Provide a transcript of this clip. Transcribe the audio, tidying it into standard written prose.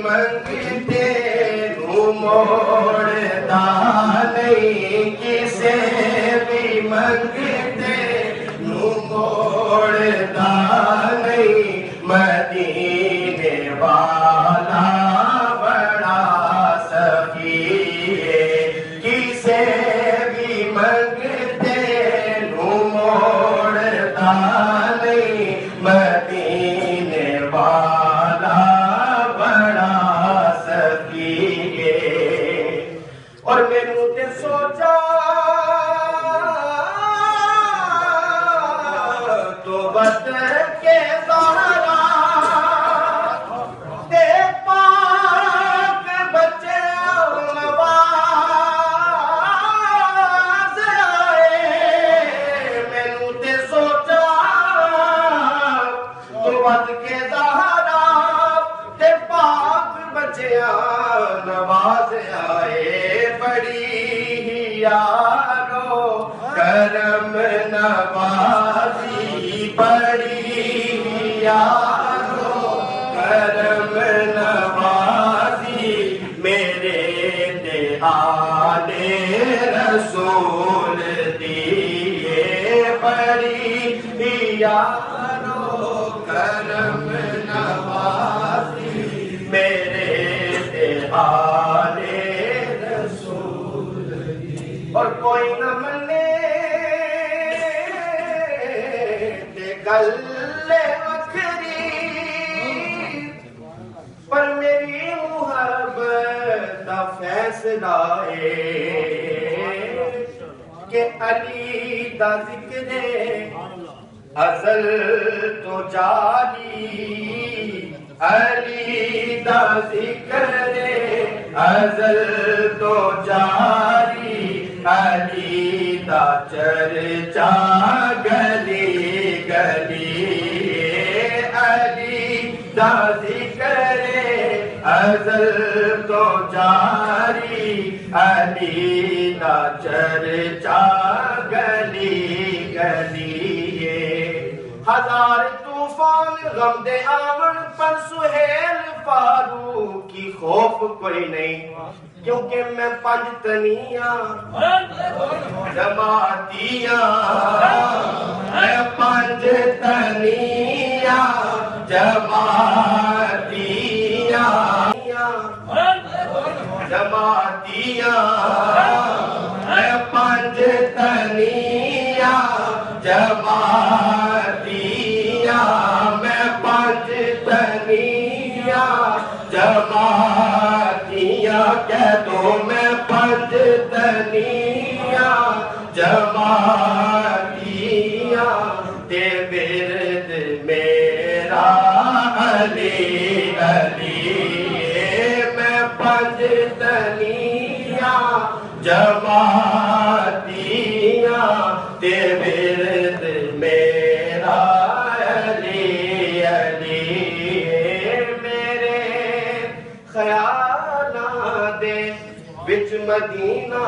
منگتے نوں موڑدا نہیں، کسے بھی منگتے نوں موڑدا نہیں، مدینے والا بڑا سخی ہے، کسے بھی منگتے نوں موڑدا نہیں، مدینے والا بڑا سخی ہے۔ اور مینوں تے سوچا تو بد کے زہرا تے پاک بچے نواز آئے، مینوں تے سوچا تو بد کے زہرا تے پاک بچیاں نواز آئے، بڑی ہی یارو کرم نوازی، بڑی ہی یارو کرم نوازی، میرے تے آل رسول دیے، بڑی ہی یارو کرم نوازی، میرے تے آل رسول دیے۔ اور کوئی نہ منے تے گلے وکھری، پر میری محبت دا فیصلہ ہے کہ علی دا ذکر ازل تو جاری، علی دا ذکر ازل تو جاری، علی دا چرچا گلی گلی، علی دا ذکر ازل تو جاری، علی دا چرچا گلی گلی۔ ہزار طوفان غم دے آون پر سہیل فاروق کی خوف کوئی نہیں، کیونکہ میں پنج تنیاں جماعتیاں، میں پنج تنیاں جماعتیاں، جماعتیاں، میں پنج تنیاں جماعتیاں، میں پنج تنیاں جماعتیاں، کہہ دو میں پنج تنیاں جماعتیاں، تے ورد میرا علی علی، میں پنج تنیاں جماعتیاں، تے ورد میرا علی علی، میرے خیالاں دے وچ مدینہ